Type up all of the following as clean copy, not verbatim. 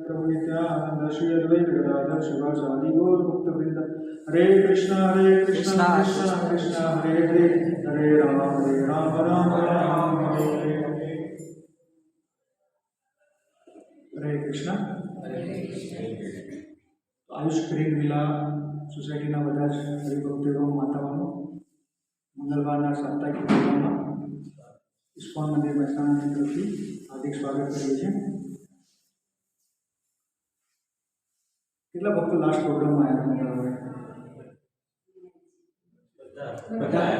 प्रभु नित्यानंद श्री अद्वैत गदाधर शिवासादि गौर भक्त वृंद। हरे कृष्णा कृष्णा कृष्णा हरे हरे, हरे राम राम राम हरे हरे। हरे कृष्णा। आयुष क्रीम मिला सोसायटी બધા જ હરિભક્તો માતાઓનો મંગળવારના સાપ્તાહિક પ્રોગ્રામમાં ઇસ્કોન મંદિર મહેસાણા તરફથી હાર્દિક સ્વાગત કરીએ છીએ। કેટલા ભક્તો લાસ્ટ પ્રોગ્રામમાં આવ્યા બધા?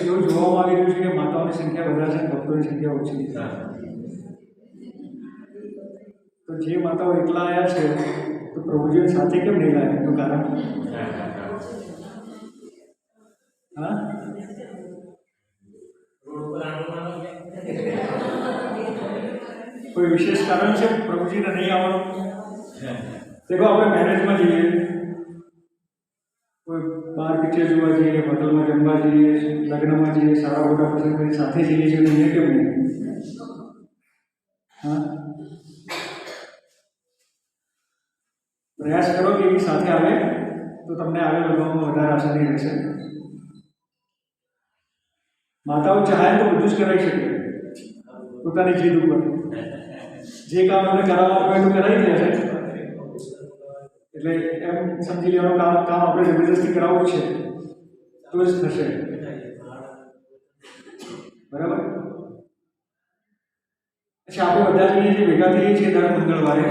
એવું જોવામાં આવી રહ્યું છે કે માતાઓની સંખ્યા વધારે છે, ભક્તોની સંખ્યા ઓછી છે। તો જે માતાઓ એકલા આવ્યા છે તો પ્રભુજીઓ સાથે કેમ નહીં લાવ્યા? એનું કારણ હા, કોઈ વિશેષ કારણ છે પ્રભુજીને નહીં આવવાનું? દેખો, આપણે મેરેજમાં જઈએ, કોઈ બહાર પિક્ચર જોવા જઈએ, હોટલમાં જમવા જઈએ, લગ્નમાં જઈએ, સારા મોટા પ્રસંગ કરી સાથે જઈએ છીએ, અહીંયા કેમ નહીં? હા, પ્રયાસ કરો કે એની સાથે આવે તો તમને આગળ વધવામાં વધારે આસાની રહેશે। માતાઓ ચાહે તો બધું જ કરાવી શકે પોતાની જીદ ઉપર, જે કામ એમને કરાવવાનું હોય તો કરાવી દે છે। એટલે એમ સમજી લેવાનું કામ આપણે જબરદસ્તી કરાવવું છે તો જ થશે, બરાબર? અચ્છા, આપણે બધા જ જે ભેગા થઈએ છીએ દર મંગળવારે,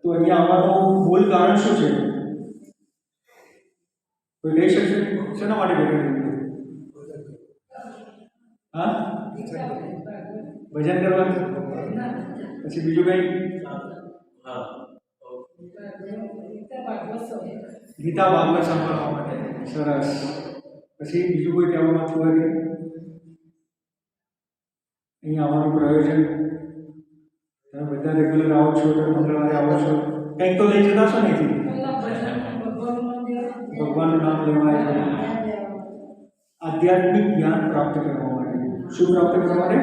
તો અહીંયા આવવાનું મૂળ કારણ શું છે? કોઈ કહી શકશે? શેના માટે ભેગા થઈએ? હા, ભજન કરવા, પછી બીજું કઈ? ગીતા ભાગવત સાંભળવા માટે। સરસ। પછી બીજું કોઈ કહેવા માંગતું હોય કે અહીંયા આવવાનું પ્રયોજન? તમે બધા રેગ્યુલર આવો છો તો મંગળવારે આવો છો, કંઈક તો લઈ જતા છો ને? ભગવાનનું નામ લેવાય છે, આધ્યાત્મિક જ્ઞાન પ્રાપ્ત કરવા માટે। શું પ્રાપ્ત કરવા માટે?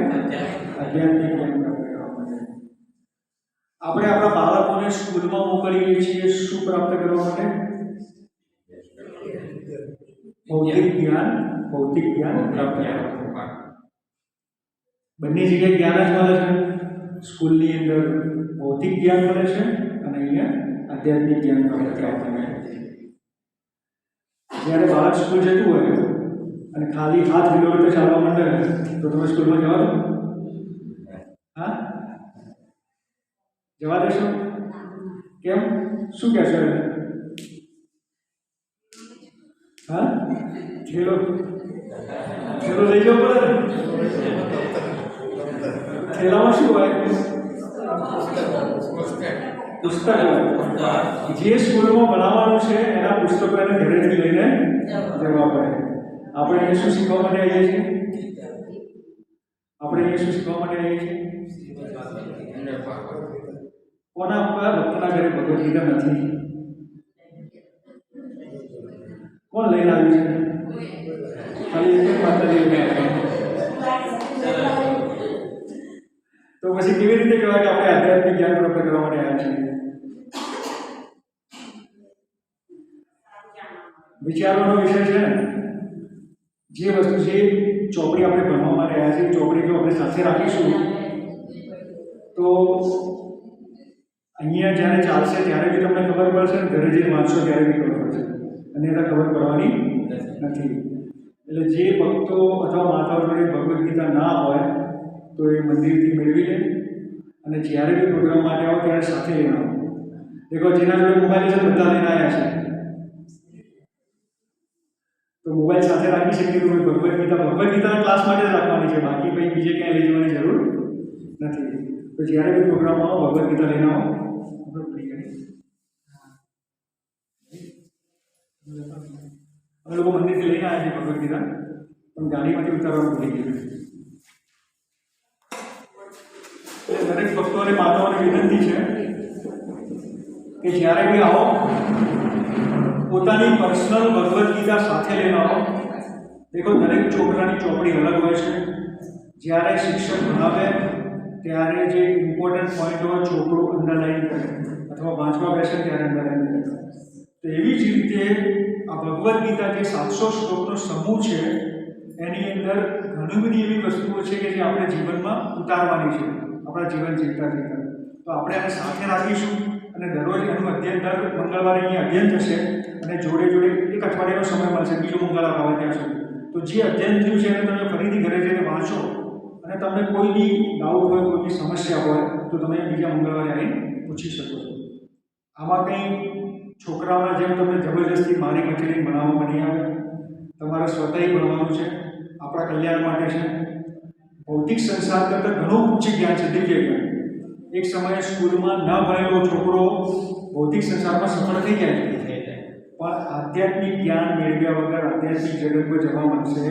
આધ્યાત્મિક જ્ઞાન પ્રાપ્ત કરવા માટે। આપણે આપણા બાળકોને સ્કૂલમાં મોકલીએ છીએ શું પ્રાપ્ત કરવા માટે? ભૌતિક જ્ઞાન પ્રાપ્ત કરવા માટે। બંને જગ્યાએ જ્ઞાન જ મળે છે। સ્કૂલની અંદર ભૌતિક જ્ઞાન મળે છે અને અહીંયા આધ્યાત્મિક જ્ઞાન પ્રાપ્ત થાય છે। જ્યારે બાળક સ્કૂલ જતું હોય અને ખાલી હાથ કિલોમીટર ચાલવા માંડે તો તમે સ્કૂલમાં જવા દો? હા, જવા દેશો? કેમ? શું કહેશો? હા, થેલો લઈ જવો પડે ને? થેલામાં શું હોય? પુસ્તક હોય। જે સ્કૂલમાં ભણાવવાનું છે એના પુસ્તકો એને ઘરેથી લઈને જવા પડે। આપણે અહીંયા શું શીખવા માટે આવીએ છીએ? કોના ભક્તના ઘરે ભગવદ ગીતા નથી? કોણ લઈને આવ્યું છે? ખાલી એક માતા લઈને આવ્યા। તો પછી કેવી રીતે કહેવાય કે આપણે આધ્યાત્મિક જ્ઞાન પ્રાપ્ત કરવા માટે આવ્યા છીએ? વિચારવાનો વિષય છે ને? જે વસ્તુ છે ચોપડી આપણે ભણવા માટે આવ્યા છીએ, ચોપડી જો આપણે સાથે રાખીશું તો અહીંયા જ્યારે ચાલશે ત્યારે બી તમને ખબર પડશે ને ઘરે જઈને વાંચશો ત્યારે બી ખબર પડશે, અને એને ખબર પડવાની નથી। એટલે જે ભક્તો અથવા માતાઓ જોડે ભગવદ્ ગીતા ના હોય તો એ મંદિરથી મેળવી લે, અને જ્યારે બી પ્રોગ્રામ માટે આવો ત્યારે સાથે લઈને આવો। દેખો, જેના જોડે મોબાઈલ છે બધા લઈને આવ્યા છે, તો મોબાઈલ સાથે રાખી શકીએ તો ભગવદ્ ગીતાના ક્લાસ માટે જ રાખવાની છે, બાકી કંઈ બીજે ક્યાંય લઈ જવાની જરૂર નથી। તો જ્યારે બી પ્રોગ્રામ આવો ભગવદ્ ગીતા લઈને આવો। અમે લોકો મંદિરથી લઈને આવ્યા છીએ ભગવદ્ ગીતા, પણ ગાડીમાંથી ઉતારવાનું ભૂલી ગયું। દરેક ભક્તો અને માતાઓને વિનંતી છે કે જ્યારે બી આવો પોતાની પર્સનલ ભગવદ્ ગીતા સાથે લઈને આવો। દેખો, દરેક છોકરાની ચોપડી અલગ હોય છે। જ્યારે શિક્ષક ભણાવે ત્યારે જે ઇમ્પોર્ટન્ટ પોઈન્ટ હોય છોકરો અંડરલાઈન કરે અથવા વાંચવા બેસે ત્યારે અંડરલાઈન કરે. તો એવી જ રીતે આ ભગવદ્ ગીતા જે 700 શ્લોકનો સમૂહ છે એની અંદર ઘણી બધી એવી વસ્તુઓ છે કે જે આપણે જીવનમાં ઉતારવાની છે આપણા જીવન જીવતા જીવતા. તો આપણે આને સાથે રાખીશું અને દરરોજ એનું અધ્યયન દર મંગળવારે અહીંયા અધ્યયન થશે અને જોડે જોડે એક અઠવાડિયાનો સમય મળશે બીજું મંગળવાર આવે ત્યાં સુધી. તો જે અધ્યયન થયું છે એને તમે ફરીથી ઘરે જઈને વાંચો અને તમને કોઈ બી ડાઉટ હોય કોઈ બી સમસ્યા હોય તો તમે બીજા મંગળવારે આવીને પૂછી શકો છો. આમાં કંઈ છોકરાઓના જેમ તમને જબરજસ્તી મારી મચેલી બનાવવામાં નહીં આવે. તમારે સ્વતઃ ભણવાનું છે, આપણા કલ્યાણ માટે છે. ભૌતિક સંસાર કરતાં ઘણું ઉચ્ચ જ્ઞાન છે, દિવ્ય જ્ઞાન. એક સમયે સ્કૂલમાં ન ભણેલો છોકરો ભૌતિક સંસારમાં સફળ થઈ જાય છે, પણ આધ્યાત્મિક જ્ઞાન મેળવ્યા વગર આધ્યાત્મિક જગતમાં જવા મળશે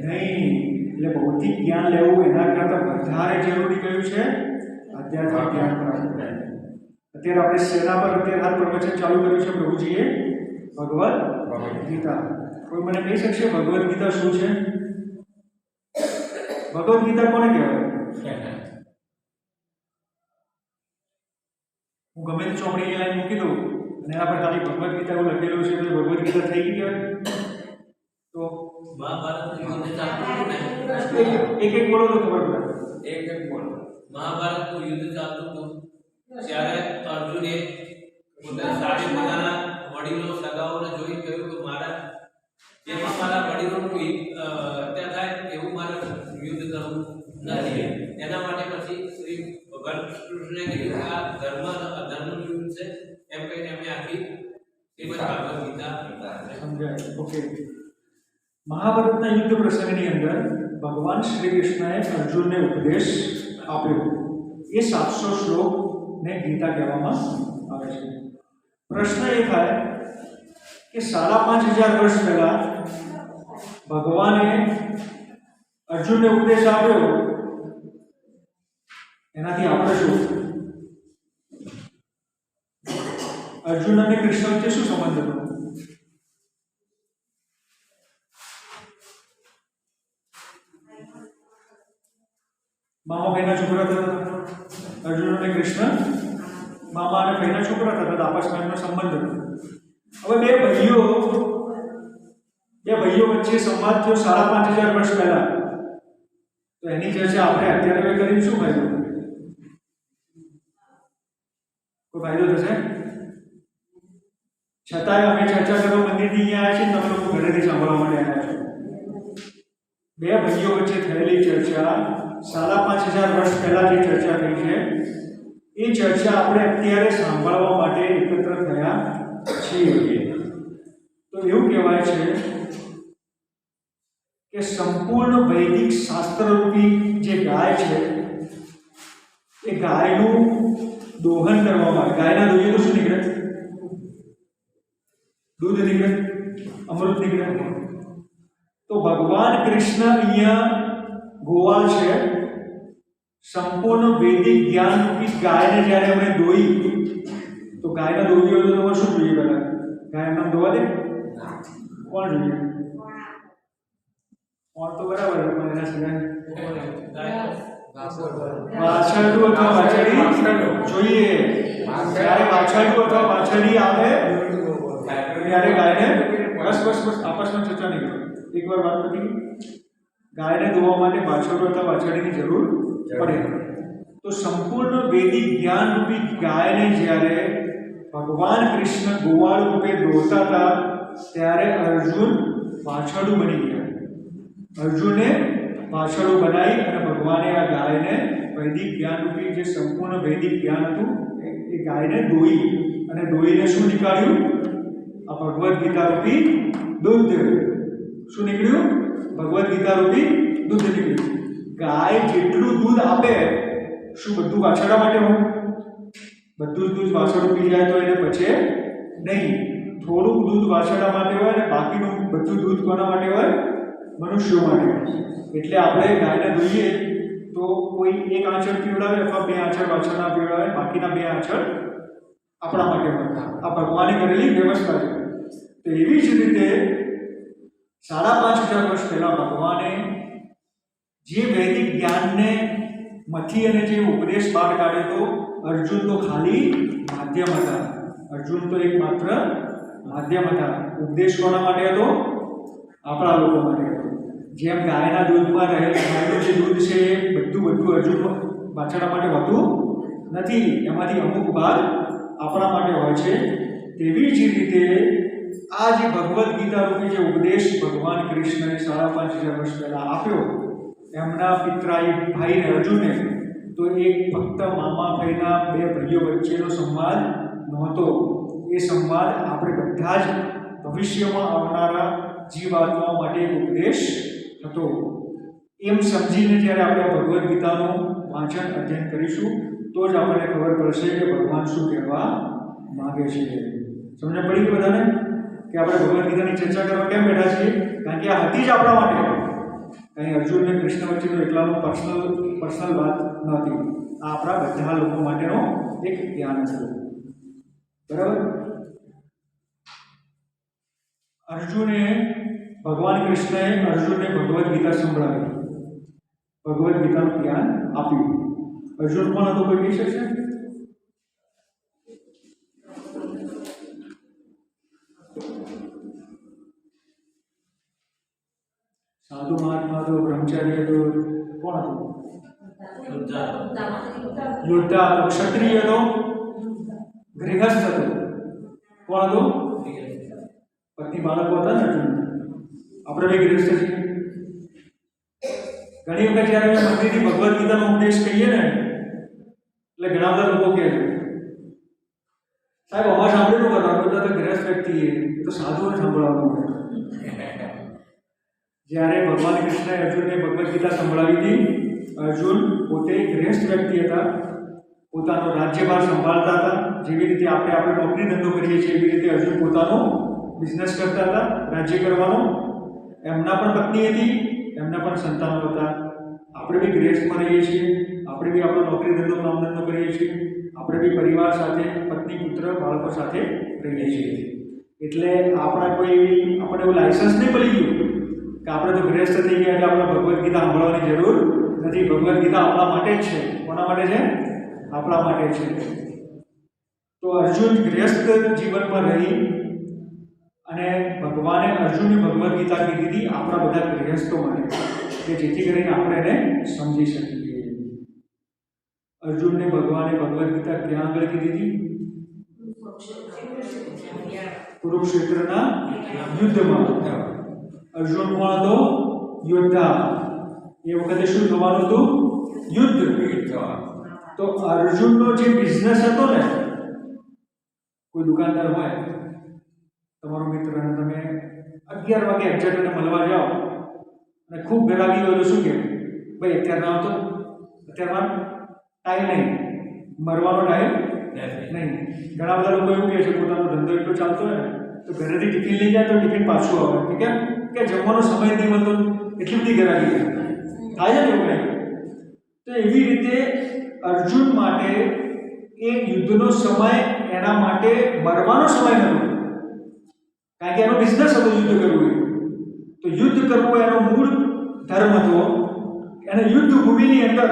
નહીં. એટલે ભૌતિક જ્ઞાન લેવું એના કરતાં વધારે જરૂરી કયું છે? આધ્યાત્મિક જ્ઞાન પ્રાપ્ત કરવું. અત્યારે આપણે સેના પર અત્યારે હાલ પ્રવચન ચાલુ કર્યું છે પ્રભુજીએ ભગવદ્ ગીતા. કોઈ મને કહી શકશે ભગવદ્ ગીતા શું છે? ભગવદ્ ગીતા કોને કહેવાય? હું ગમે તે ચોપડી લાઈન મૂકી દઉં અને એના પર ખાલી ભગવદ્ ગીતા એવું લખેલું છે એટલે ભગવદ્ ગીતા થઈ ગઈ કહેવાય? તો એક એક બોલો તો ખબર પડે. એક બોલો. મહાભારતનું યુદ્ધ ચાલતું હતું ત્યારે અર્જુને પોતાના વડીલો સગાઓને જોઈ કહ્યું કે મારા જેમાં મારા વડીલોનું હત્યા થાય એવું મારે યુદ્ધ કરવું નથી. એના માટે પછી શ્રી ભગવાન કૃષ્ણએ કીધું કે આ અધર્મનું યુદ્ધ છે એમ કહીને અમે આખી શ્રીમદ ભાગવત ગીતા સમજાય. ઓકે. મહાભારતના યુદ્ધ પ્રસંગની અંદર ભગવાન શ્રી કૃષ્ણએ અર્જુનને ઉપદેશ આપ્યો. એ 700 શ્લોકને ગીતા કહેવામાં આવે છે. પ્રશ્ન એ થાય કે 5500 વર્ષ પહેલા ભગવાને અર્જુનને ઉપદેશ આપ્યો, એનાથી આપણે શું? અર્જુન અને કૃષ્ણ વચ્ચે શું સંબંધ હતો? મામા ભાઈના છોકરા હતા. અર્જુન અને કૃષ્ણ મામા અને ભાઈના છોકરા હતા. આપસમાં એમનો સંબંધ હતો. હવે બે ભાઈઓ વચ્ચે સંવાદ થયો 5500 વર્ષ પહેલા. તો એની ચર્ચા આપણે અત્યારે કરીને શું ફાયદો? કોઈ ફાયદો થશે? છતાંય અમે ચર્ચા કરવા મંદિરથી અહીંયા આવ્યા છીએ, તમે લોકો ઘરેથી સાંભળવા માટે આવ્યા છો. બે ભાઈઓ વચ્ચે થયેલી ચર્ચા 5500 વર્ષ પહેલા જે ચર્ચા થઈ છે એ ચર્ચા આપણે અત્યારે સાંભળવા માટે એકત્ર થયા છીએ. તો એવું કહેવાય છે કે સંપૂર્ણ વૈદિક શાસ્ત્રરૂપી જે ગાય છે એ ગાયનું દોહન કરવામાં આવે. ગાયના દોહીએ તો શું નીકળે? દૂધ નીકળે, અમૃત નીકળે. તો ભગવાન કૃષ્ણ અહીંયા ગોવાળ છે. સંપૂર્ણ વૈદિક જ્ઞાનરૂપી ગાયને જ્યારે અમે દોઈ, તો ગાયના દોવી હોય તો તમારે શું જોઈએ? પહેલા ગાય એમને દોવા દે? કોણ જોઈએ? કોણ તો બરાબર, પણ એના સિવાય વાછરડું અથવા વાછરડી જોઈએ. જ્યારે વાછરડું અથવા વાછરડી આવે ત્યારે ગાયને બસ આપસમાં ચર્ચા નહીં કરો. એકવાર વાત પતી. ગાયને દોવા માટે વાછરડું અથવા વાછરડીની જરૂર પડે. તો સંપૂર્ણ વૈદિક જ્ઞાન રૂપી ગાયને જ્યારે ભગવાન કૃષ્ણ ગોવાળ રૂપે દોરતા હતા ત્યારે અર્જુન વાછરડું બની ગયા. અર્જુને વાછરડું બનાવી અને ભગવાને આ ગાયને વૈદિક જ્ઞાન રૂપી જે સંપૂર્ણ વૈદિક જ્ઞાન હતું એ ગાયને દોઈ અને દોઈને શું નીકાળ્યું? આ ભગવદ્ ગીતા રૂપી દૂધ. શું નીકળ્યું? ભગવદ્ ગીતા રૂપી દૂધ નીકળ્યું. ગાય જેટલું દૂધ આપે, શું બધું વાછરડા માટે હોય? બધું જ દૂધ વાછરડું પી જાય તો એને પચે નહીં. થોડુંક દૂધ વાછરડા માટે હોય અને બાકીનું બધું દૂધ કોના માટે હોય? મનુષ્યો માટે. એટલે આપણે ગાયને દોઈએ તો કોઈ એક આંચળ પીવડાવે અથવા બે આંચળ વાછરડા પીવડાવે, બાકીના બે આંચળ આપણા માટે હોય. આ ભગવાને કરેલી વ્યવસ્થા છે. તો એવી જ રીતે 5500 વર્ષ પહેલા ભગવાને જે વૈદિક જ્ઞાનને માંથી અને જે ઉપદેશ બહાર કાઢ્યો તો અર્જુન તો ખાલી માધ્યમ હતા. અર્જુન તો એક માત્ર માધ્યમ હતા. ઉપદેશ કોના માટે હતો? આપણા લોકો માટે હતો. જેમ ગાયના દૂધમાં રહેલ ગાયનું જે દૂધ છે એ બધું અર્જુન વાછરડા માટે હોતું નથી. એમાંથી અમુક ભાગ આપણા માટે હોય છે. તેવી જ રીતે આ જે ભગવદ્ ગીતા રૂપી જે ઉપદેશ ભગવાન કૃષ્ણએ 5,500 વર્ષ પહેલા આપ્યો એમના પિતરાઈ ભાઈને અર્જુને, તો એ ફક્ત મામા ભાઈના બે ભાઈઓ વચ્ચેનો સંવાદ નહોતો. એ સંવાદ આપણે બધા જ ભવિષ્યમાં આવનારા જીવાત્માઓ માટે એક ઉપદેશ હતો. એમ સમજીને જ્યારે આપણે ભગવદ્ ગીતાનું વાંચન અધ્યયન કરીશું તો જ આપણને ખબર પડશે કે ભગવાન શું કહેવા માગે છે. સમજ પડી ગઈ બધાને કે આપણે ભગવદ્ ગીતાની ચર્ચા કરવા કેમ બેઠા છીએ? કારણ કે આ હતી જ આપણા માટે. કંઈ અર્જુન અને કૃષ્ણ વચ્ચેનો એકલાનો પર્સનલ વાત નહોતી. આ આપણા બધા લોકો માટેનો એક જ્ઞાન હતું. બરાબર? ભગવાન કૃષ્ણએ અર્જુનને ભગવદ્ ગીતા સંભળાવી, ભગવદ્ ગીતાનું જ્ઞાન આપ્યું. અર્જુન કોણ હતો? કોઈ કહી શકશે? સાધુ મહાત્મા હતો? બ્રહ્મચારી હતો? કોણ હતો? યોદ્ધા હતો? ક્ષત્રિય હતો? ગૃહસ્થ હતો? કોણ હતો? પત્ની બાળકો હતા ને અર્જુન? આપણે બી ગૃહસ્થ છીએ. ઘણી વખત જ્યારે અમે મંદિરથી ભગવદ્ ગીતાનો ઉપદેશ કહીએ ને એટલે ઘણા બધા લોકો કહે છે, સાહેબ અમારે સાંભળેલું કરવાનું, બધા તો ગૃહસ્થ વ્યક્તિએ તો સાધુઓને સાંભળવાનું હોય. જ્યારે ભગવાન કૃષ્ણએ અર્જુનને ભગવદ્ ગીતા સંભળાવી હતી, અર્જુન પોતે ગૃહસ્થ વ્યક્તિ હતા, પોતાનો રાજ્યભાર સંભાળતા હતા. જેવી રીતે આપણે નોકરી ધંધો કરીએ છીએ એવી રીતે અર્જુન પોતાનો બિઝનેસ કરતા હતા, રાજ્ય કરવાનો. એમના પણ પત્ની હતી, એમના પણ સંતાનો હતા. આપણે બી ગૃહસ્થમાં રહીએ છીએ, આપણે બી આપણો નોકરી ધંધો કામ ધંધો કરીએ છીએ, આપણે બી પરિવાર સાથે પત્ની પુત્ર બાળકો સાથે રહીએ છીએ. એટલે આપણને એવું લાયસન્સ નહીં મળી ગયું કે આપણે તો ગૃહસ્થ થઈ ગયા એટલે આપણે ભગવદ્ ગીતા સાંભળવાની જરૂર નથી. ભગવદ્ ગીતા આપણા માટે જ છે. કોના માટે છે? આપણા માટે છે. તો અર્જુન ગૃહસ્થ જીવનમાં રહી અને ભગવાને અર્જુનને ભગવદ્ ગીતા કીધી હતી આપણા બધા ગૃહસ્થો માટે, કે જેથી કરીને આપણે એને સમજી શકીએ. અર્જુનને ભગવાને ભગવદ્ ગીતા ક્યાં આગળ કીધી હતી? કુરુક્ષેત્રના યુદ્ધમાં. અર્જુન કોણ હતો? યોદ્ધા. એ વખતે શું થવાનું હતું? યુદ્ધ. તો અર્જુનનો જે બિઝનેસ હતો ને, કોઈ દુકાનદાર હોય તમારો મિત્ર અને તમે 11 વાગે એક્ઝેક્ટ એને મળવા જાઓ અને ખૂબ ગરાગી હોય તો શું કહે? ભાઈ અત્યારે ના આવતો, અત્યારમાં ટાઈમ નહીં, મરવાનો ટાઈમ નહીં. ઘણા બધા લોકો એવું કહે છે પોતાનો ધંધો એટલો ચાલતો હોય ને તો ઘરેથી ટિફિન લઈ જાય તો ટિફિન પાછું આવે. કેમ કે જમવાનો સમય નહીં મળતો, એટલી બધી ગરાગી થાય છે ને એવું નહીં. તો એવી રીતે અર્જુન માટે એ યુદ્ધનો સમય એના માટે મરવાનો સમય નહોતો, કારણ કે એનો બિઝનેસ હતો યુદ્ધ કરવું. તો યુદ્ધ કરવું એનો મૂળ ધર્મ હતો. એને યુદ્ધ ભૂમિની અંદર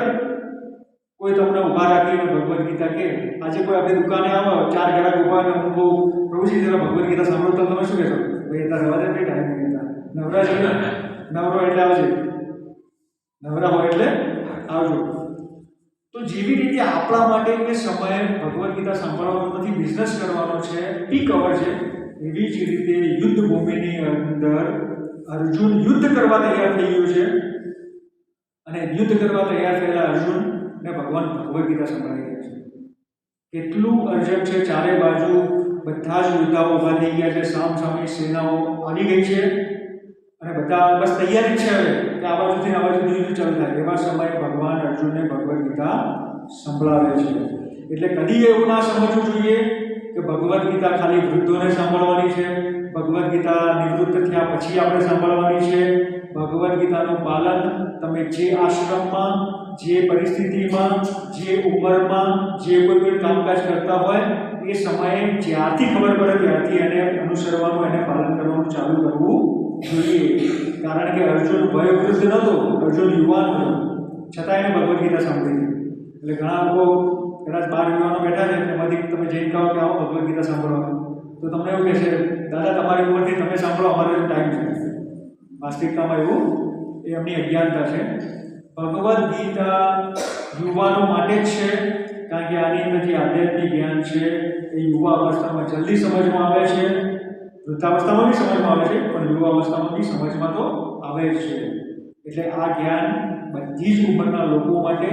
કોઈ તમને ઊભા રાખીને ભગવદ્ ગીતા કે આજે કોઈ આપણી દુકાને આવે 4 ગ્રાહક ઊભા અને હું બહુ પ્રભુજી જરા ભગવદ્ ગીતા સાંભળો તો તમે શું કહેશો? ભાઈ તારે રવા દે, ટાઈમ નહીં, નવરા છે, નવરો એટલે આવજે, નવરા હોય એટલે આવજો. તો જેવી રીતે આપણા માટે એ સમયે ભગવદ્ ગીતા સાંભળવાનો નથી, બિઝનેસ કરવાનો છે, પીક અવર છે, એવી જ રીતે યુદ્ધ ભૂમિની અંદર અર્જુન યુદ્ધ કરવા તૈયાર થઈ ગયો છે. અને યુદ્ધ કરવા તૈયાર થયેલા અર્જુનને ભગવાન ભગવદ્ ગીતા સંભળાવી રહ્યા છે. કેટલું અર્જન્ટ છે, ચારે બાજુ બધા જ યોદ્ધાઓ ઊભા થઈ ગયા છે, સામ સામે સેનાઓ આવી ગઈ છે અને બધા બસ તૈયારી છે હવે કે આ બાજુથી આ બાજુ યુદ્ધ ચાલુ થાય. એવા સમયે ભગવાન અર્જુનને ભગવદ્ ગીતા સંભળાવે છે. એટલે કદી એવું ના સમજવું જોઈએ કે ભગવદ્ ગીતા ખાલી વૃદ્ધોને સાંભળવાની છે, ભગવદ્ ગીતા નિવૃત્ત થયા પછી આપણે સાંભળવાની છે. ભગવદ્ ગીતાનું પાલન તમે જે આશ્રમમાં, જે પરિસ્થિતિમાં, જે ઉંમરમાં, જે કોઈ કામકાજ કરતા હોય એ સમયે જ્યારથી ખબર પડે ત્યારથી એને અનુસરવાનું, એને પાલન કરવાનું ચાલુ કરવું જોઈએ. કારણ કે અર્જુન વયોવૃદ્ધ નહોતો, અર્જુન યુવાન હતો. છતાં એને ભગવદ્ ગીતા સાંભળી હતી. એટલે ઘણા લોકો કદાચ 12 યુવાનો બેઠા છે એમાંથી તમે જઈને કહો કે આવો ભગવદ્ ગીતા સાંભળવા, તો તમને એવું કહેશે દાદા તમારી ઉંમરથી તમે સાંભળો, અમારો ટાઈમ છે. વાસ્તવિકતામાં એવું એમની અજ્ઞાનતા છે. ભગવદ્ ગીતા યુવાનો માટે જ છે, કારણ કે આની અંદર જે આધ્યાત્મિક જ્ઞાન છે એ યુવા અવસ્થામાં જલ્દી સમજમાં આવે છે. વૃદ્ધાવસ્થામાં બી સમજમાં આવે છે, પણ યુવા અવસ્થામાં બી સમજમાં તો આવે જ છે. એટલે આ જ્ઞાન બધી જ ઉંમરના લોકો માટે,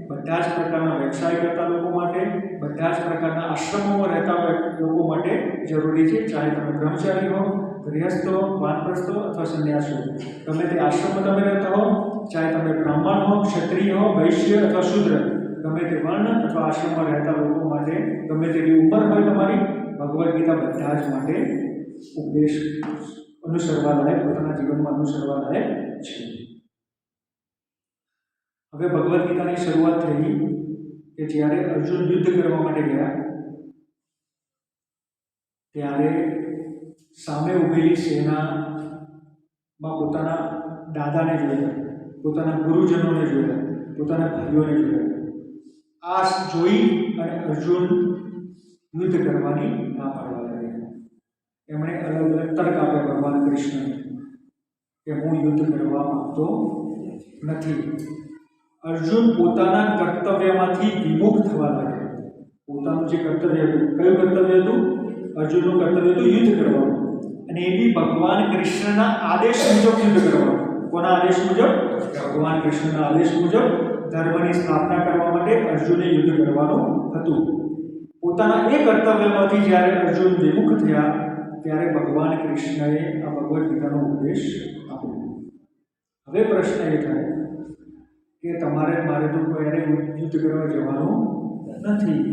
બધા જ પ્રકારના વ્યવસાય કરતા લોકો માટે, બધા જ પ્રકારના આશ્રમોમાં રહેતા લોકો માટે જરૂરી છે. ચાહે તમે બ્રહ્મચારી હો, ગૃહસ્થ હો, વાનપ્રસ્થ હો અથવા સંન્યાસ હો, ગમે તે આશ્રમમાં તમે રહેતા હો, ચાહે તમે બ્રાહ્મણ હો, ક્ષત્રિય હો, વૈશ્ય અથવા શૂદ્ર, ગમે તે વર્ણ અથવા આશ્રમમાં રહેતા લોકો માટે, ગમે તેટલી ઉંમર હોય તમારી, ભગવદ્ ગીતા બધા જ માટે ઉપદેશ અનુસરવા લાયક, પોતાના જીવનમાં અનુસરવા લાયક છે. હવે ભગવદ્ ગીતાની શરૂઆત થઈ કે જ્યારે અર્જુન યુદ્ધ કરવા માટે ગયા ત્યારે સામે ઊભેલી સેનામાં પોતાના દાદાને જોયા, પોતાના ગુરુજનોને જોયા, પોતાના ભાઈઓને જોયા. આ જોઈ અને અર્જુન યુદ્ધ કરવાની ના પાડવા લાગ્યા. એમણે અલગ અલગ તર્ક આપ્યા ભગવાન કૃષ્ણને કે હું યુદ્ધ કરવા માંગતો નથી. અર્જુન પોતાના કર્તવ્યમાંથી વિમુખ થવા લાગ્યા. પોતાનું જે કર્તવ્ય હતું, કયું કર્તવ્ય હતું? અર્જુનનું કર્તવ્ય હતું યુદ્ધ કરવાનું, અને એ બી ભગવાન કૃષ્ણના આદેશ મુજબ યુદ્ધ કરવાનું. કોના આદેશ મુજબ? ભગવાન કૃષ્ણના આદેશ મુજબ ધર્મની સ્થાપના કરવા માટે અર્જુને યુદ્ધ કરવાનું હતું. પોતાના એ કર્તવ્યમાંથી જ્યારે અર્જુન વિમુખ થયા ત્યારે ભગવાન કૃષ્ણએ આ ભગવદ્ ગીતાનો ઉપદેશ આપ્યો. હવે પ્રશ્ન એ થાય કે તમારે મારે તો ક્યારે યુદ્ધ કરવા જવાનું નથી.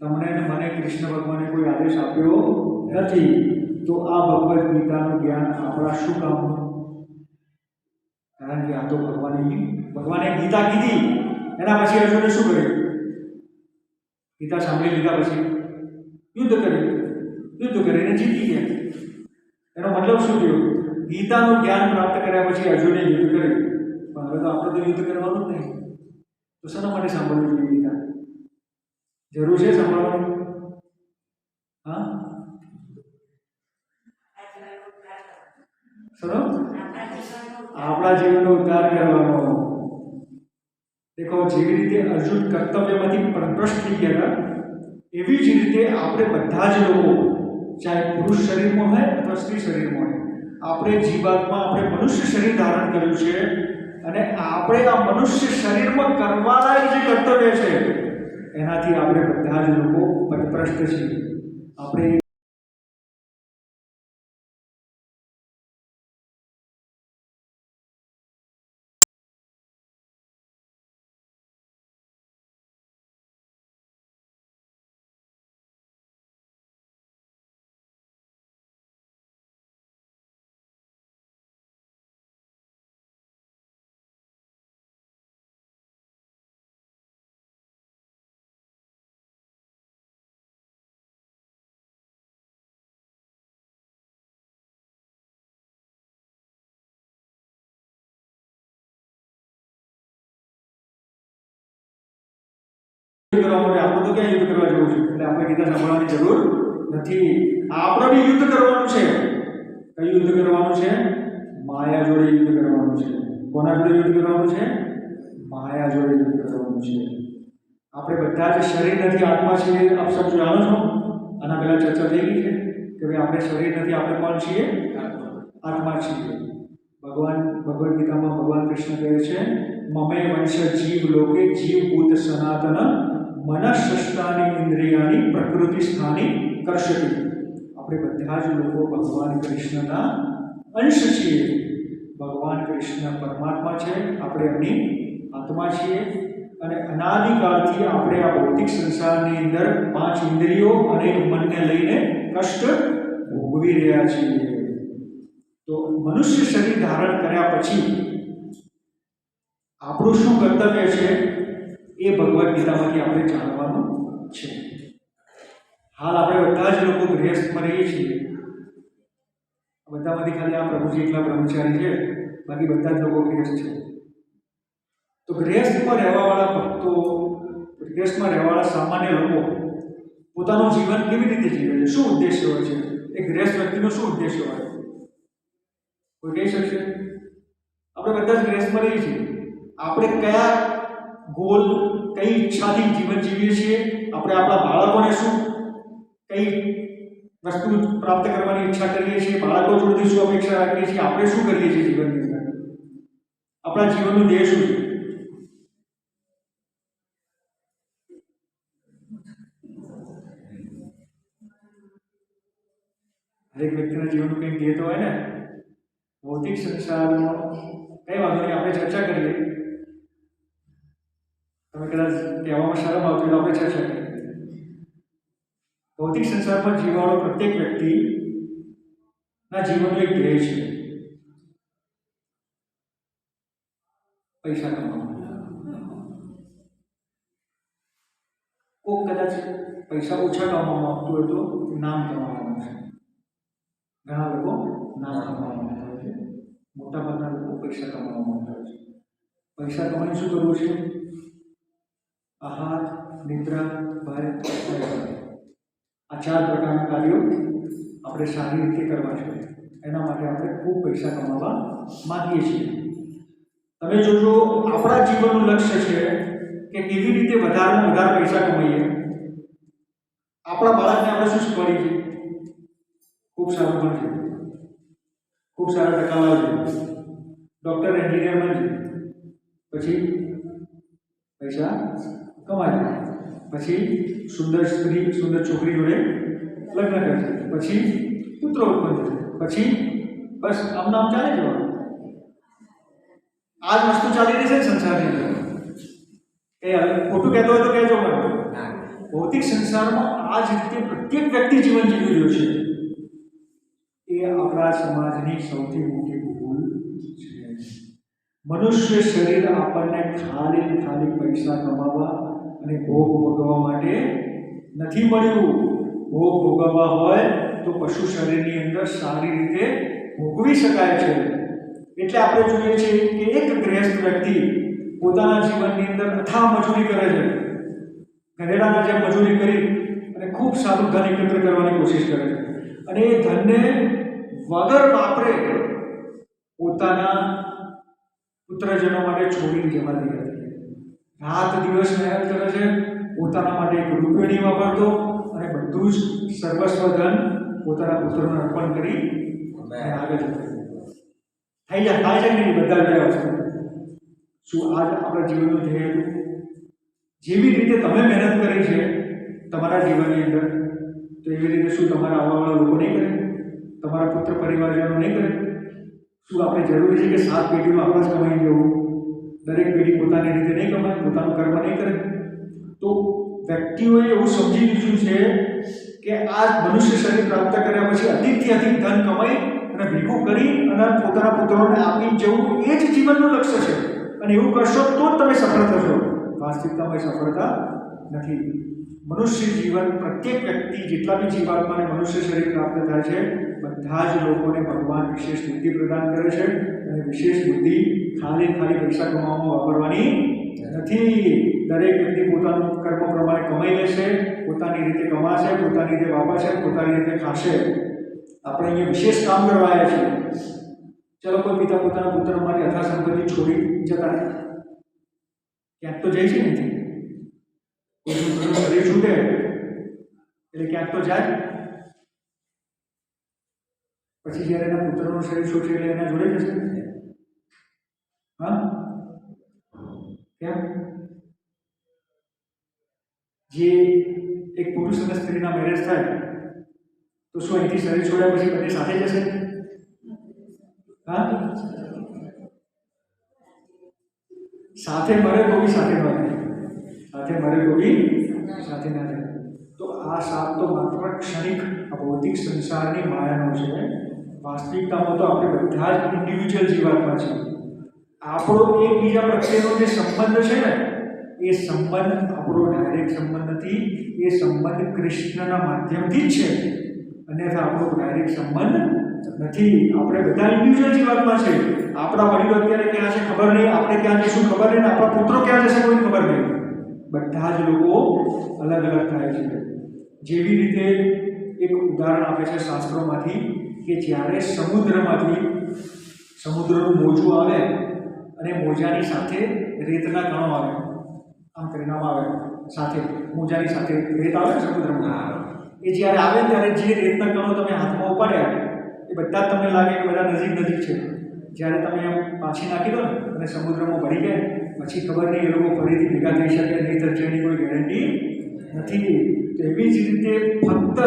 તમને અને મને કૃષ્ણ ભગવાને કોઈ આદેશ આપ્યો નથી. તો આ ભગવદ્ ગીતાનું જ્ઞાન આપણા શું કામનું? કારણ કે આ તો ભગવાને ગીતા કીધી, એના પછી અર્જુને શું કર્યું? ગીતા સાંભળી લીધા પછી યુદ્ધ કર્યું. યુદ્ધ કરીને જીતી ગયા. એનો મતલબ શું થયો? ગીતાનું જ્ઞાન પ્રાપ્ત કર્યા પછી અર્જુને યુદ્ધ કર્યું. પણ હવે તો આપણે તો યુદ્ધ કરવાનું જ નહીં. તો શાના માટે સાંભળવું જોઈએ ગીતા? જરૂર છે સાંભળવાની? હા, સરો આપણા જીવનનો ઉદ્ધાર કરવાનો. દેખો, જેવી રીતે અર્જુન કર્તવ્યમાંથી પરભ્રષ્ટ થઈ ગયા હતા, એવી જ રીતે આપણે બધા જ લોકો, ચાહે પુરુષ શરીરમાં હોય અથવા સ્ત્રી શરીરમાં હોય, આપણે જીવાત્મા, આપણે મનુષ્ય શરીર ધારણ કર્યું છે, અને આપણે આ મનુષ્ય શરીરમાં કરવાના જે કર્તવ્ય છે એનાથી આપણે બધા જ લોકો પથભ્રષ્ટ છીએ. આપણે કરવા માટે આપણે તો ક્યાં યુદ્ધ કરવા જવું છે? એટલે આપણે ગીતા સાંભળવાની જરૂર નથી. આપણે બી યુદ્ધ કરવાનું છે. કયું યુદ્ધ કરવાનું છે? માયા જોડે યુદ્ધ કરવાનું છે. કોના જોડે યુદ્ધ કરવાનું છે? માયા જોડે યુદ્ધ કરવાનું છે. આપણે બધા જ શરીર નથી, આત્મા છીએ. આપ સૌ જાણો છો, આના પહેલા ચર્ચા થઈ ગઈ છે કે ભાઈ આપણે શરીર નથી, આપણે કોણ છીએ? આત્મા છીએ. ભગવદ્ ગીતામાં ભગવાન કૃષ્ણ કહે છે, મમે વંશ જીવ લોકે જીવભૂત સનાતન મનઃષ્ટાની ઇન્દ્રિયાની પ્રકૃતિ સ્થાની કરશતી. આપણે બધા જ લોકો ભગવાન કૃષ્ણના અંશ છીએ. ભગવાન કૃષ્ણ પરમાત્મા છે, આપણે એમની આત્મા છીએ, અને અનાદિકાળથી આપણે આ ભૌતિક સંસારની અંદર 5 ઇન્દ્રિયો અને મનને લઈને કષ્ટ ભોગવી રહ્યા છીએ. તો મનુષ્ય શરીર ધારણ કર્યા પછી આપણું શું કર્તવ્ય છે એ ભગવદ્ ગીતામાંથી આપણે જાણવાનું છે. હાલ આપણે બધા જ લોકો ગૃહસ્થમાં રહીએ છીએ. બધામાંથી ખાલી આ પ્રભુજી એકલા બ્રહ્મચારી છે, બાકી બધા જ લોકો ગૃહસ્થ છે. તો ગૃહસ્થમાં રહેવાવાળા ભક્તો, ગૃહસ્થમાં રહેવાવાળા સામાન્ય લોકો પોતાનું જીવન કેવી રીતે જીવે છે, શું ઉદ્દેશ્ય હોય છે, એ ગૃહસ્થ વ્યક્તિનો શું ઉદ્દેશ્ય હોય, કોઈ કહી શકશે? આપણે બધા જ ગૃહસ્થમાં રહીએ છીએ, આપણે કયા ગોલ, કઈ ઈચ્છાથી જીવન જીવીએ છીએ, આપણે આપણા બાળકોને શું, કઈ વસ્તુ પ્રાપ્ત કરવાની ઈચ્છા કરીએ છીએ, બાળકો જોડેથી શું અપેક્ષા રાખીએ છીએ, આપણે શું કરીએ છીએ જીવનની અંદર, આપણા જીવનનો ધ્યેય શું છે? દરેક વ્યક્તિના જીવનનું કંઈક ધ્યેય તો હોય ને. ભૌતિક સંસારનો કઈ વાંધો નહીં, આપણે ચર્ચા કરીએ. તમે કદાચ કહેવામાં શરમ આવતી હોય તો આપણે ચર્ચા કરીએ. ભૌતિક સંસારમાં જીવવાળો પ્રત્યેક વ્યક્તિના જીવનનું એક ધ્યેય છે, પૈસા કમાવા. કોક કદાચ પૈસા ઓછા કમાવામાં આવતું હોય તો નામ કમાવાનું છે. ઘણા લોકો નામ કમાવા માંગતા હોય છે, મોટાભાગના લોકો પૈસા કમાવા માંગતા હોય છે. પૈસા કમાઈને શું કરવું છે? આહાર, નિદ્રા, ભય, આ 4 પ્રકારના કાર્યો આપણે સારી રીતે કરવા છે. એના માટે આપણે ખૂબ પૈસા કમાવા માંગીએ છીએ. તમે જોજો, આપણા જીવનનું લક્ષ્ય છે કે કેવી રીતે વધારેમાં વધારે પૈસા કમાઈએ. આપણા બાળકને આપણે શું શીખવાડીએ છીએ? ખૂબ સારું ભણશે, ખૂબ સારા ટકા લાવજો, ડૉક્ટર, એન્જિનિયર બનશે, પછી પૈસા કમાશે, પછી સુંદર સ્ત્રી, સુંદર છોકરી જોડે લગ્ન કરશે, પછી પુત્ર ઉત્પન્ન થશે, પછી બસ આમ નામ ચાલે જવાનું. આ જ વસ્તુ ચાલી રહી છે સંસારની અંદર. એ ખોટું કહેતો હોય તો કહેજો મને. ભૌતિક સંસારમાં આ જ રીતે પ્રત્યેક વ્યક્તિ જીવન જીવી રહ્યો છે. એ આપણા સમાજની સૌથી મોટી ભૂલ છે. મનુષ્ય શરીર આપણને ખાલી પૈસા કમાવા અને ભોગ ભોગવવા માટે નથી મળ્યું. ભોગ ભોગવવા હોય તો પશુ શરીરની અંદર સારી રીતે ભોગવી શકાય છે. એટલે આપણે જોઈએ છીએ કે એક ગૃહસ્થ વ્યક્તિ પોતાના જીવનની અંદર અથાગ મજૂરી કરે છે. ગધેડાના જેમ મજૂરી કરી અને ખૂબ સારું ધન એકત્ર કરવાની કોશિશ કરે છે, અને એ ધનને વગર વાપરે પોતાના પુત્રજનો માટે છોડીને જવા દે છે. રાત દિવસ મહેનત કરે છે, પોતાના માટે એક રૂપિયો નહીં વાપરતો, અને બધું જ સર્વસ્વ ધન પોતાના પુત્રોને અર્પણ કરી આગળ જતો થઈ જાય. થાય છે નહીં બધા ગયા વસ્તુ? શું આજ આપણા જીવનનું ધ્યેય હતું? જેવી રીતે તમે મહેનત કરી છે તમારા જીવનની અંદર, તો એવી રીતે શું તમારા આવવાવાળા લોકો નહીં કરે? તમારા પુત્ર પરિવારજનો નહીં કરે? શું આપણે જરૂરી છે કે 7 પેઢીનું આપણે જ કમાઈ જવું? દરેક પેઢી પોતાની રીતે નહીં કમાય, પોતાનું કર્મ નહીં કરે? તો વ્યક્તિઓએ એવું સમજી લીધું છે કે આ મનુષ્ય શરીર પ્રાપ્ત કર્યા પછી અધિકથી અધિક ધન કમાઈ અને ભેગું કરી અને પોતાના પુત્રોને આપી જવું એ જ જીવનનું લક્ષ્ય છે. અને એવું કરશો તો જ તમે સફળ થશો. વાસ્તવિકતામાં સફળતા નથી. મનુષ્ય જીવન, પ્રત્યેક વ્યક્તિ, જેટલા બી જીવાત્માને મનુષ્ય શરીર પ્રાપ્ત થાય છે, બધા જ લોકોને ભગવાન વિશેષ બુદ્ધિ પ્રદાન કરે છે. અને વિશેષ બુદ્ધિ ખાલી પૈસા કમાવામાં વાપરવાની નથી. દરેક વ્યક્તિ પોતાનું કર્મ પ્રમાણે કમાઈ લેશે, પોતાની રીતે કમાશે, પોતાની રીતે વાપરશે, પોતાની રીતે ખાશે. આપણે અહીંયા વિશેષ કામ કરવા આવ્યા છીએ. ચલો, કોઈ પિતા પોતાના પુત્ર માટે અથા સંપત્તિ છોડી જતા નથી. ક્યાંક તો જઈ છે નથી. કોઈ પુત્રનું શરીર છૂટે એટલે ક્યાંક તો જાય. પછી જ્યારે એના પુત્રનું શરીર છૂટે એટલે એના જોડે જશે. હા, કેમ? જે એક પુરુષ અને સ્ત્રીના મેરેજ થાય તો શું અહીંથી શરીર છોડ્યા પછી બંને સાથે જશે? હા, સાથે મરે તો બી સાથે ન જાય, સાથે મરે તો બી સાથે ના જાય. તો આ સાપ તો માત્ર ક્ષણિક ભૌતિક સંસારની માયાનો છે. વાસ્તવિકતામાં તો આપણે બધા જ ઇન્ડિવિજ્યુઅલ જીવાત્મા છીએ. આપણો એકબીજા પ્રત્યેનો જે સંબંધ છે ને, એ સંબંધ આપણો ડાયરેક્ટ સંબંધ નથી. એ સંબંધ કૃષ્ણના માધ્યમથી જ છે, અન્યથા આપણો ડાયરેક્ટ સંબંધ નથી. આપણે બધા ઇન્ડિવિજ્યુઅલ જીવનમાં છે. આપણા વડીલો અત્યારે ક્યાં છે ખબર નહીં, આપણે ક્યાં જઈશું ખબર નહીં, આપણા પુત્રો ક્યાં જશે કોઈ ખબર નહીં. બધા જ લોકો અલગ અલગ થાય છે. જેવી રીતે એક ઉદાહરણ આપે છે શાસ્ત્રોમાંથી કે જ્યારે સમુદ્રનું મોજું આવે અને મોજાની સાથે રેતના કણો આવે, આમ કરીને આવે સાથે મોજાની સાથે રેત આવે ને સમુદ્રમાં, એ જ્યારે આવે ત્યારે જે રેતના કણો તમે હાથમાં ઉપાડ્યા એ બધા જ તમને લાગે કે બધા નજીક છે. જ્યારે તમે એમ પાછી નાખી દો ને અને સમુદ્રમાં ભરી જાય પછી ખબર નહીં એ લોકો ફરીથી ભેગા થઈ શકે નહીં, તો જેની કોઈ ગેરંટી નથી. તો એવી જ રીતે ફક્ત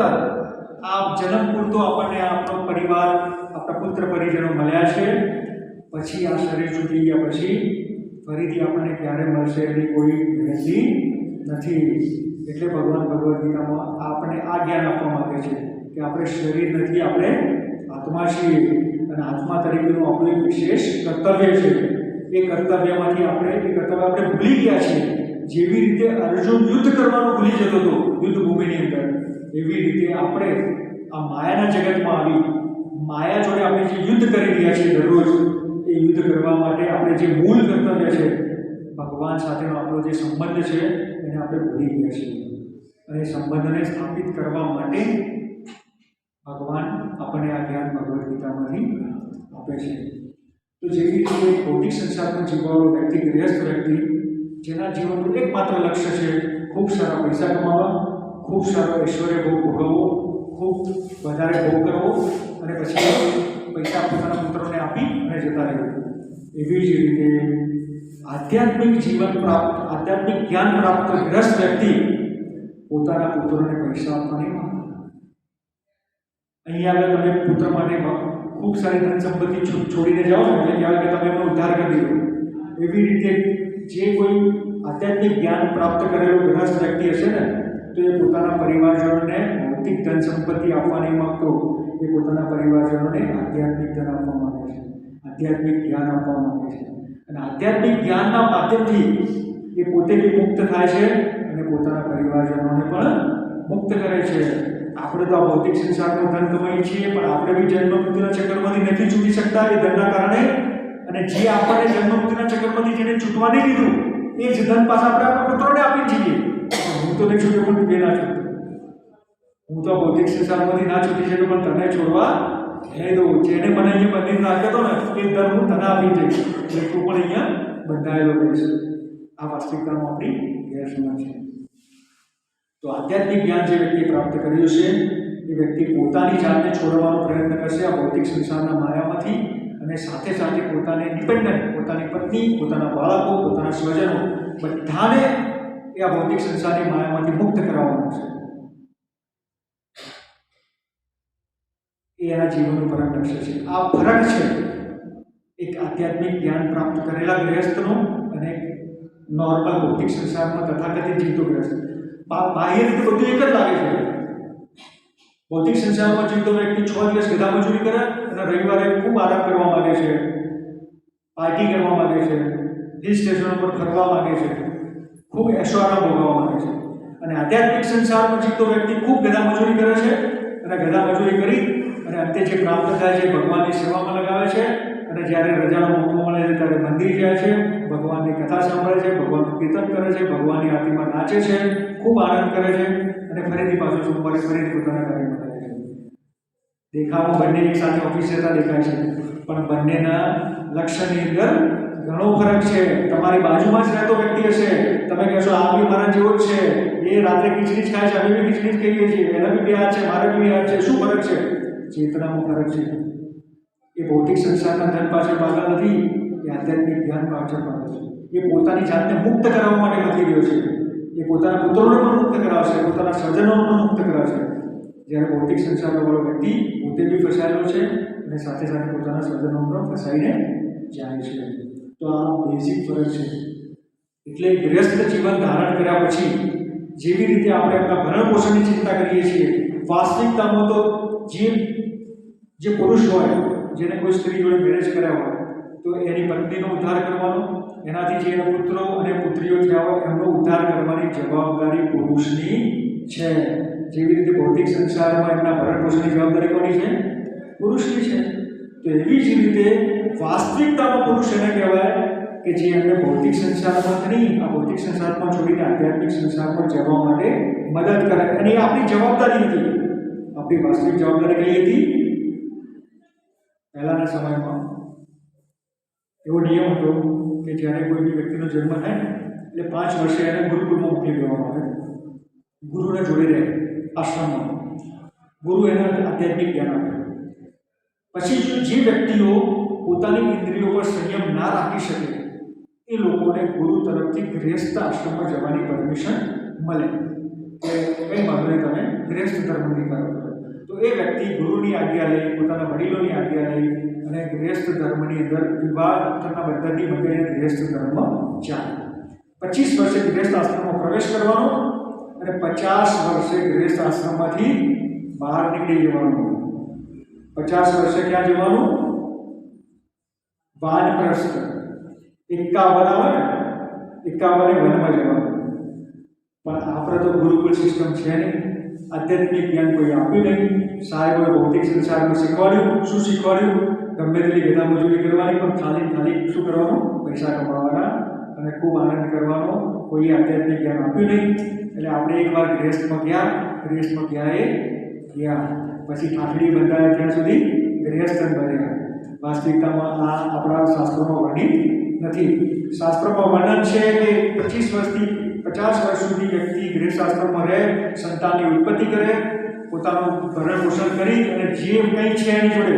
આ જન્મ પૂરતો આપણને આપણો પરિવાર, આપણા પુત્ર પરિજનો મળ્યા છે, પછી આ શરીર છૂટી ગયા પછી ફરીથી આપણને ક્યારે મળશે એની કોઈ ગેરંટી નથી. એટલે ભગવાન ભગવદ્ ગીતામાં આપણે આ જ્ઞાન આપવા માંગે છે કે આપણે શરીર નથી, આપણે આત્મા છીએ અને આત્મા તરીકેનું આપણું એક વિશેષ કર્તવ્ય છે. એ કર્તવ્યમાંથી આપણે ભૂલી ગયા છીએ. જેવી રીતે અર્જુન યુદ્ધ કરવાનું ભૂલી જતો હતો યુદ્ધ ભૂમિની અંદર, એવી રીતે આપણે આ માયાના જગતમાં આવી માયા જોડે આપણે જે યુદ્ધ કરી રહ્યા છીએ દરરોજ, એ યુદ્ધ કરવા માટે આપણે જે મૂળ કર્તવ્ય છે ભગવાન સાથેનો આપણો જે સંબંધ છે એને આપણે ભૂલી ગયા છીએ. અને સંબંધને સ્થાપિત કરવા માટે ભગવાન આપણને આ જ્ઞાન ભગવદ્ ગીતામાંથી આપે છે. તો જેવી રીતે ભૌતિક સંસારનું જીવવાળો વ્યક્તિ, ગૃહસ્થ વ્યક્તિ, જેના જીવનનું એકમાત્ર લક્ષ્ય છે ખૂબ સારા પૈસા કમાવા, ખૂબ સારો ઐશ્વર્ય ભોગ ભોગવવો, ખૂબ વધારે ભોગ કરવો અને પછી પૈસા પોતાના પુત્રોને આપી અને જતા રહેવું. એવી જ રીતે આધ્યાત્મિક જ્ઞાન પ્રાપ્ત ગ્રસ્ત વ્યક્તિ પોતાના પુત્રોને પૈસા આપવાની અહીંયા આગળ તમે પુત્ર માટે ખૂબ સારી ધન સંપત્તિ છોડીને જાઓ ને એટલે કહેવાય કે તમે એમનો ઉદ્ધાર કરી દીધો. એવી રીતે જે કોઈ આધ્યાત્મિક જ્ઞાન પ્રાપ્ત કરેલો ગ્રસ્ત વ્યક્તિ હશે ને તો એ પોતાના પરિવારજનોને ભૌતિક ધન સંપત્તિ આપવા નહીં માગતો, એ પોતાના પરિવારજનોને આધ્યાત્મિક ધન આપવા માંગે છે, આધ્યાત્મિક જ્ઞાન આપવા માંગે છે. અને આધ્યાત્મિક જ્ઞાનના માધ્યમથી એ પોતે બી મુક્ત થાય છે અને પોતાના પરિવારજનોને પણ મુક્ત કરે છે. આપણે તો આ ભૌતિક સંસારનું ધન કમાઈએ છીએ પણ આપણે બી જન્મ મૃત્યુના ચક્કરમાંથી નથી છૂટી શકતા એ ધનના કારણે. અને જે આપણને જન્મ મૃત્યુના ચક્કરમાંથી જેને છૂટવા નહીં દીધું એ જ ધન પાછા આપણે આપણા પુત્રોને આપી જઈએ. હું તો નહીં છૂટ્યો પણ તું ના છૂટતો, હું તો ભૌતિક સંસારમાંથી ના છૂટી શકું પણ તને છોડવા નહીં દઉં. જેને મને અહીંયા બંધીને રાખ્યો હતો ને એ ધન હું તને આપી જઈશ એટલે તું પણ અહીંયા બંધાયેલો રહીશ. આ વાસ્તવિકતામાં આપણી ગેરસમજ છે. તો આધ્યાત્મિક જ્ઞાન જે વ્યક્તિએ પ્રાપ્ત કર્યું છે એ વ્યક્તિ પોતાની જાતને છોડવાનો પ્રયત્ન કરશે આ ભૌતિક સંસારના માયામાંથી, અને સાથે સાથે પોતાને ડિપેન્ડન્ટ, પોતાની પત્ની, પોતાના બાળકો, પોતાના સ્વજનો બધાને એ આ ભૌતિક સંસારની માયામાંથી મુક્ત કરાવવાનું છે. એ એના જીવનનું પરમ લક્ષ્ય છે. આ ફરક છે એક આધ્યાત્મિક જ્ઞાન પ્રાપ્ત કરેલા ગૃહસ્થનો અને નોર્મલ ભૌતિક સંસારમાં તથાકથિત જીવતો ગૃહસ્થ. બાહ્ય રીતે બધું એક જ લાગે છે. ભૌતિક સંસારમાં જીવતો વ્યક્તિ 6 દિવસ ગધા મજૂરી કરે અને રવિવારે ખૂબ આરામ કરવા માંગે છે, પાર્ટી કરવા માંગે છે, હિલ સ્ટેશનો પર ફરવા માંગે છે, ખૂબ એશો આરામ ભોગવવા માંગે છે. અને આધ્યાત્મિક સંસારમાં જીવતો વ્યક્તિ ખૂબ ગધા મજૂરી કરે છે અને ગધા મજૂરી કરી અને અંતે જે પ્રાપ્ત થાય છે ભગવાનની સેવામાં લગાવે છે. અને જ્યારે રજાનો મોકો મળે છે ત્યારે મંદિર જાય છે, ભગવાનની કથા સાંભળે છે, ભગવાનનું કીર્તન કરે છે, ભગવાનની આરતીમાં નાચે છે, ખૂબ આનંદ કરે છે અને ફરીથી પાછો સોમવારે ફરીથી પોતાના કાર્યમાં લાગે છે. દેખાવમાં બંને એક સાથે ઓફિસ જતા દેખાય છે પણ બંનેના લક્ષ્યની અંદર ઘણો ફરક છે. તમારી બાજુમાં જ રહેતો વ્યક્તિ હશે, તમે કહેશો આ બી મારા જેવો જ છે, એ રાત્રે ખીચડી જ ખાય છે, અમે બી ખીચડી જ ખાઈએ છીએ, એના બી બે હાથ છે, મારે બી હાથ છે, શું ફરક છે? ચેતનામાં ફરક છે. એ ભૌતિક સંસારના ધન પાછળ પાગલ નથી, એ આધ્યાત્મિક જ્ઞાન પાછળ પાગલ છે. એ પોતાની જાતને મુક્ત કરાવવા માટે નથી રહ્યો છે, એ પોતાના પુત્રોને પણ મુક્ત કરાવશે, પોતાના સ્વજનોને પણ મુક્ત કરાવશે. જ્યારે ભૌતિક સંસારવાળો વ્યક્તિ પોતે બી ફસાયેલો છે અને સાથે સાથે પોતાના સ્વજનો પણ ફસાઈને જાય છે. તો આ બેઝિક ફરક છે. એટલે ગૃહસ્થ જીવન ધારણ કર્યા પછી જેવી રીતે આપણે આપણા ભરણ પોષણની ચિંતા કરીએ છીએ, વાસ્તવિકતામાં તો જે પુરુષ હોય જેને કોઈ સ્ત્રી જોડે મેરેજ કર્યા હોય તો એની પત્નીનો ઉદ્ધાર કરવાનો, એનાથી જે એના પુત્રો અને પુત્રીઓ થયા હોય એમનો ઉદ્ધાર કરવાની જવાબદારી પુરુષની છે. જેવી રીતે ભૌતિક સંસારમાં એમના ભરણ પોષણની જવાબદારી કોની છે? પુરુષની છે. તો એવી જ રીતે વાસ્તવિકતામાં પુરુષ એને કહેવાય કે જે એમને ભૌતિક સંસારમાં નહીં, આ ભૌતિક સંસારમાં છોડીને આધ્યાત્મિક સંસારમાં જવા માટે મદદ કરે. અને એ આપણી જવાબદારી હતી. આપણી વાસ્તવિક જવાબદારી કઈ હતી? પહેલાના સમયમાં એવો નિયમ હતો કે જ્યારે કોઈ બી વ્યક્તિનો જન્મ થાય ને એટલે 5 વર્ષે એને ગુરુકુળમાં મોકલી દેવામાં આવે. ગુરુને જોડે રહે આશ્રમમાં. ગુરુ એને આધ્યાત્મિક જ્ઞાન આપે. પછી જે વ્યક્તિઓ પોતાની ઇન્દ્રિયો પર સંયમ ના રાખી શકે એ લોકોને ગુરુ તરફથી ગૃહસ્થ આશ્રમમાં જવાની પરમિશન મળે. કંઈ વાંધો નહીં, તમે ગૃહસ્થ ધર્મની કરો. તો એ વ્યક્તિ ગુરુની આજ્ઞા લઈ, પોતાના વડીલોની આજ્ઞા લઈ અને ગૃહસ્થ ધર્મની અંદર વિવાહ થતા પદ્ધતિ મંગાઈને ગૃહસ્થ ધર્મ ચાલે. 25 વર્ષે ગૃહસ્થ આશ્રમમાં પ્રવેશ કરવાનો અને 50 વર્ષે ગૃહસ્થ આશ્રમમાંથી બહાર નીકળી જવાનું. 50 વર્ષે ક્યાં જવાનું? વાનપ્રસ્થ. 51 આવે ને, 51 વનમાં જવાનું. પણ આપણે તો ગુરુકુળ સિસ્ટમ છે નહીં, આધ્યાત્મિક જ્ઞાન કોઈ આપ્યું નહીં. સાહેબોએ ભૌતિક સંસારમાં શીખવાડ્યું. શું શીખવાડ્યું? ગમે તેટલી ગધા મજૂરી કરવાની, પણ ખાલી શું કરવાનું? પૈસા કમાવાના અને ખૂબ આનંદ કરવાનો. કોઈ આધ્યાત્મિક જ્ઞાન આપ્યું નહીં. એટલે આપણે એકવાર ગૃહસ્થમાં ગયા. પછી ઠાઠડી બંધાયા ત્યાં સુધી ગૃહસ્થ બન્યા. વાસ્તવિકતામાં આ આપણા શાસ્ત્રોમાં વર્ણિત નથી. શાસ્ત્રોમાં વર્ણન છે કે 25 વર્ષથી 50 વર્ષ સુધી વ્યક્તિ ગૃહશાસ્ત્રમાં રહે, સંતાનની ઉત્પત્તિ કરે, પોતાનું ભરણ પોષણ કરી અને જે કંઈ છે એની જોડે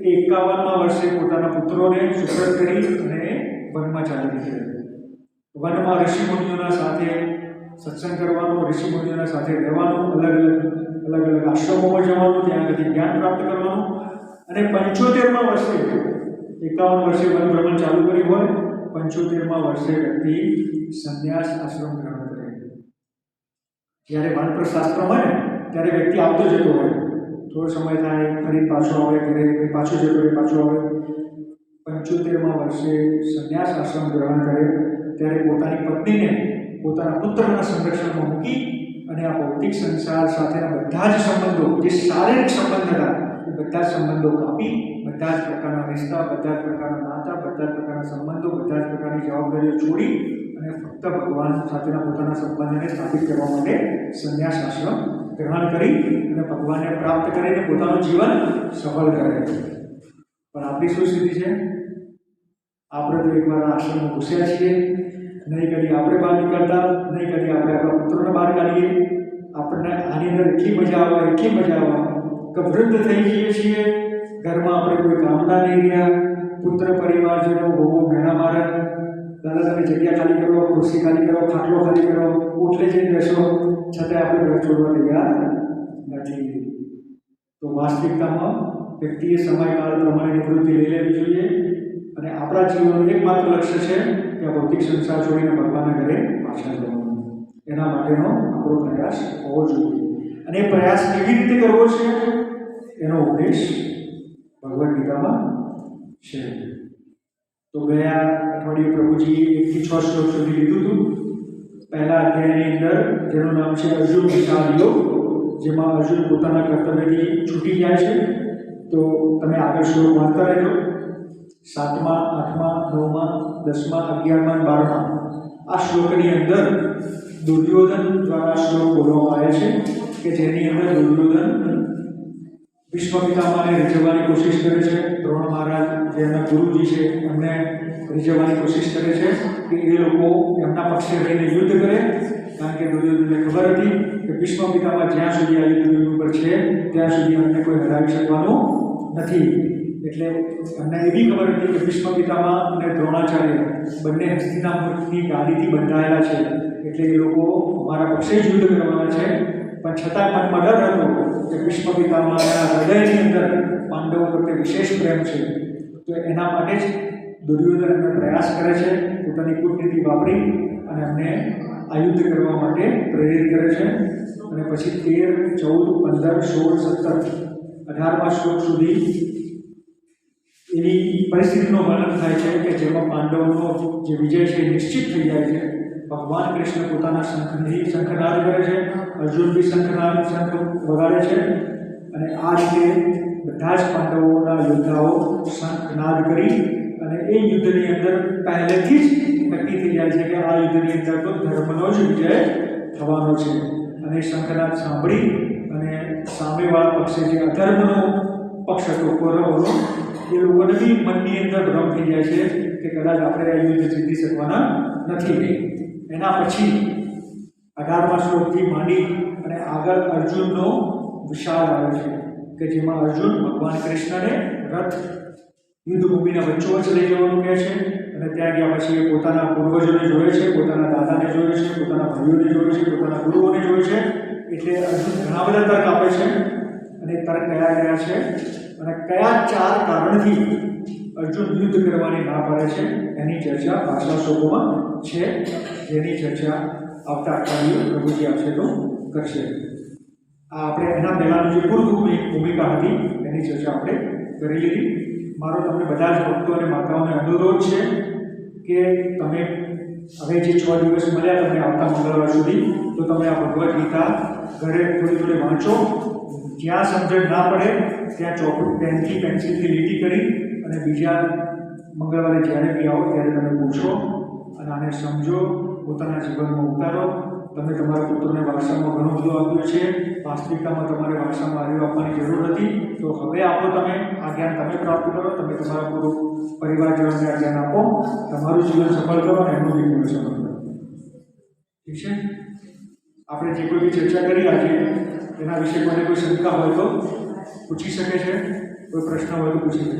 એ 51મા વર્ષે પોતાના પુત્રોને સુપ્રત કરી અને વનમાં ચાલી નીકળે. વનમાં ઋષિમુનિઓના સાથે સત્સંગ કરવાનો, ઋષિમુનિઓના સાથે રહેવાનું, અલગ અલગ આશ્રમોમાં જવાનું, ત્યાં આગળ જ્ઞાન પ્રાપ્ત કરવાનું. અને 75મા વર્ષે 51 વર્ષે વન ભ્રમણ ચાલુ કર્યું હોય, 75મા વર્ષે વ્યક્તિ સંન્યાસ આશ્રમ ગ્રહણ કરે. જ્યારે વાનપ્રસ્થ આશ્રમ હોય ને ત્યારે વ્યક્તિ આવતો જતો હોય, થોડો સમય થાય, ફરી પાછો આવે ઘરે, પાછો જતો રહે, પાછો આવે. 75મા વર્ષે સંન્યાસ આશ્રમ ગ્રહણ કરે ત્યારે પોતાની પત્નીને પોતાના પુત્રના સંરક્ષણમાં મૂકી અને આ ભૌતિક સંસાર સાથેના બધા જ સંબંધો, જે શારીરિક સંબંધ હતા, એ બધા જ સંબંધો કાપી, બધા જ પ્રકારના રિશ્તા, બધા જ પ્રકારના નાતા, બધા જ પ્રકારના સંબંધો, બધા જ પ્રકારની જવાબદારીઓ છોડી અને ફક્ત ભગવાન સાથેના પોતાના સંબંધને સ્થાપિત કરવા માટે સંન્યાસ આશ્રમ ગ્રહણ કરી અને ભગવાનને પ્રાપ્ત કરીને પોતાનું જીવન સફળ કરે. પણ આપણી શું સ્થિતિ છે? આપણે તો એકવાર આશ્રમમાં ઘૂસ્યા છીએ, નહીં કદી આપણે બહાર નીકળતા, નહીં કદી આપણે આપણા પુત્રોને બહાર કાઢીએ. આપણને આની અંદર એટલી મજા આવે કે વૃદ્ધ થઈ જઈએ છીએ. ઘરમાં આપણે કોઈ કામના નહીં રહ્યા. પુત્ર પરિવારજનો બહુ મેણા મારે, દાદા તમે જગ્યા ખાલી કરો, ખુરશી ખાલી કરો, ખાટલો ખાલી કરો, ઉઠલે જઈને બેસો, છતાં આપણે ઘર છોડવા તૈયાર નથી. તો વાસ્તવિકતામાં વ્યક્તિએ સમયકાળ પ્રમાણે નિવૃત્તિ લઈ લેવી જોઈએ અને આપણા જીવનનું એકમાત્ર લક્ષ્ય છે કે આ ભૌતિક સંસાર છોડીને ભગવાનના ઘરે પાછા જવાનું. એના માટેનો આપણો પ્રયાસ હોવો જોઈએ. અને એ પ્રયાસ કેવી રીતે કરવો છે એનો ઉપદેશ ભગવદ્ ગીતામાં છે. તો ગયા અઠવાડિયે પ્રભુજીએ 1 થી 6 શ્લોક સુધી લીધું હતું. પહેલા અધ્યાયની અંદર જેનું નામ છે અર્જુન વિષાદ યોગ, જેમાં અર્જુન પોતાના કર્તવ્યથી છૂટી જાય છે. તો તમે આગળ શ્લોક વાંચતા રહેજો. 7મા, 8મા, 9મા, 10મા, 11મા અને 12મા આ શ્લોકની અંદર દુર્યોધન દ્વારા શ્લોક બોલવામાં આવે છે કે જેની અંદર દુર્યોધન ભીષ્મ પિતામહને રીઝવવાની કોશિશ કરે છે. દ્રોણ મહારાજ જે એમના ગુરુજી છે એમને રીઝવવાની કોશિશ કરે છે કે એ લોકો એમના પક્ષે રહીને યુદ્ધ કરે, કારણ કે દુર્યોધનને ખબર હતી કે ભીષ્મ પિતામહ જ્યાં સુધી આ યુદ્ધ ઉપર છે ત્યાં સુધી એમને કોઈ હરાવી શકવાનું નથી. એટલે એમને એવી ખબર હતી કે ભીષ્મ પિતામહ અને દ્રોણાચાર્ય બંને હસ્તિનાપુરની ગાદીથી બંધાયેલા છે, એટલે એ લોકો અમારા પક્ષે જ યુદ્ધ કરવાના છે. પણ છતાં મનમાં ડર હતો કે ભીષ્મ પિતામહના હૃદયની અંદર પાંડવો પ્રત્યે વિશેષ પ્રેમ છે. તો એના માટે જ દુર્યોધન એમને પ્રયાસ કરે છે, પોતાની કૂટનીતિ વાપરી અને એમને આ યુદ્ધ કરવા માટે પ્રેરિત કરે છે. અને પછી 13, 14, 15, 16, 17, 18મા શ્લોક સુધી એવી પરિસ્થિતિનો વર્ણન થાય છે કે જેમાં પાંડવોનો જે વિજય છે નિશ્ચિત થઈ જાય છે. ભગવાન કૃષ્ણ પોતાના શંખનાદ કરે છે, અર્જુન બી શંખ વગાડે છે અને આ રીતે બધા જ પાંડવોના યોદ્ધાઓ શંખનાદ કરી અને એ યુદ્ધની અંદર પહેલેથી જ નક્કી થઈ જાય છે કે આ યુદ્ધની અંદર તો ધર્મનો જ વિજય થવાનો છે. અને શંખનાદ સાંભળી અને સામેવાળા પક્ષે જે અધર્મનો પક્ષ હતો કૌરવોનો, એ લોકોને બી મનની અંદર ભ્રમ થઈ જાય છે કે કદાચ આપણે આ યુદ્ધ જીતી શકવાના નથી. એના પછી 18મા શ્લોકથી માંડી અને આગળ અર્જુનનો વિશાળ આવે છે કે જેમાં અર્જુન ભગવાન કૃષ્ણને રથ યુદ્ધભૂમિના વચ્ચોવચ્ચ લઈ જવાનું કહે છે. અને ત્યાં ગયા પછી એ પોતાના પૂર્વજોને જોડે છે, પોતાના દાદાને જોડે છે, પોતાના ભાઈઓને જોડે છે, પોતાના ગુરુઓને જોડે છે. એટલે અર્જુન ઘણા બધા તર્ક આપે છે. અને તર્ક કયા કયા છે અને કયા 4 કારણથી અર્જુન યુદ્ધ કરવાની ના પાડે છે એની ચર્ચા પાછલા શ્લોકોમાં છે, જેની ચર્ચા આવતા અઠવાડિયે પ્રભુજી આપશે તો કરશે. આ આપણે એના પહેલાંની જે પૂર્વ ભૂમિકા હતી એની ચર્ચા આપણે કરી લીધી. મારો તમને બધા જ ભક્તો અને માતાઓને અનુરોધ છે કે તમે હવે જે 6 દિવસ મળ્યા તમને આવતા મંગળવાર સુધી, તો તમે આ ભગવદ્ ગીતા ઘરે થોડી થોડી વાંચો. જ્યાં સમજણ ના પડે ત્યાં ચોકડી પેનથી પેન્સિલથી લીટી કરી અને બીજા મંગળવારે જ્યારે બી આવો ત્યારે તમે પૂછો અને આને સમજો, પોતાના જીવનમાં ઉતારો. તમે તમારા પુત્રોને વારસામાં ઘણું બધું આપ્યું છે. વાસ્તવિકતામાં તમારે વારસામાં આવ્યું આપવાની જરૂર નથી. તો હવે આપો, તમે આ જ્ઞાન તમે પ્રાપ્ત કરો, તમે તમારા પૂરો પરિવારજનોને આ જ્ઞાન આપો, તમારું જીવન સફળ કરો અને એમનું જીવન સફળ કરો. ઠીક છે? આપણે જે કોઈ બી ચર્ચા કરી આજે એના વિશે કોઈને કોઈ શંકા હોય તો પૂછી શકે છે, કોઈ પ્રશ્ન હોય તો પૂછી શકે.